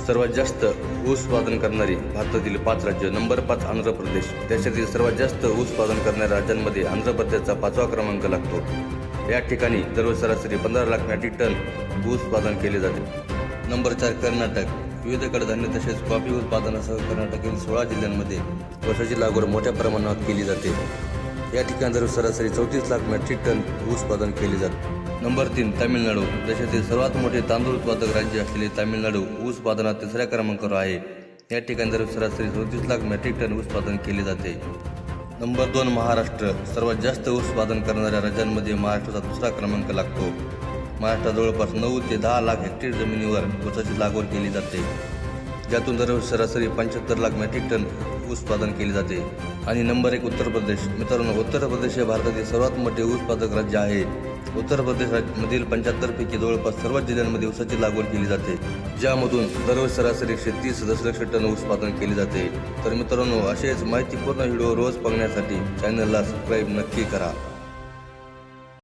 सर्वात जास्त ऊस उत्पादन करणारी भारतातील 5 राज्य. नंबर 5 आंध्र प्रदेश. देशातील सर्वात जास्त ऊस उत्पादन करणाऱ्या राज्यांमध्ये आंध्र प्रदेशचा 5वा क्रमांक लागतो. या ठिकाणी दररोज सरासरी 15 लाख मेट्रिक टन ऊस उत्पादन केले जाते. नंबर 4 कर्नाटक. विविध कडधान्य तसेच कॉफी उत्पादनासह कर्नाटकातील 16 जिल्ह्यांमध्ये ऊसाची लागवड मोठ्या प्रमाणात केली जाते. या ठिकाणी दररोज सरासरी 34 लाख मेट्रिक टन ऊस उत्पादन केले जाते. नंबर 3 तामिळनाडू. देशातील सर्वात मोठे तांदूळ उत्पादक राज्य असलेले तामिळनाडू ऊस उत्पादनात 3ऱ्या क्रमांकावर आहे. या ठिकाणी दररोज सरासरी 34 लाख मेट्रिक टन ऊस उत्पादन केले जाते. नंबर 2 महाराष्ट्र. सर्वात जास्त ऊस उत्पादन करणाऱ्या राज्यांमध्ये महाराष्ट्राचा 2रा क्रमांक लागतो. महाराष्ट्रात जवळपास 9 ते 10 लाख हेक्टर जमिनीवर ऊसाची लागवड केली जाते, ज्यातून दररोज सरासरी 75 लाख मेट्रिक टन ऊस उत्पादन केले जाते. आणि नंबर 1 उत्तर प्रदेश. मित्रांनो, उत्तर प्रदेश हे भारतातील सर्वात मोठे ऊस उत्पादक राज्य आहे. उत्तर प्रदेशमधील 75 पैकी जवळपास सर्व जिल्ह्यांमध्ये ऊसाची लागवड केली जाते, ज्यामधून दररोज सरासरी 130 दशलक्ष टन ऊस उत्पादन केले जाते. तर मित्रांनो, असेच माहितीपूर्ण व्हिडिओ रोज बघण्यासाठी चॅनलला सबस्क्राईब नक्की करा.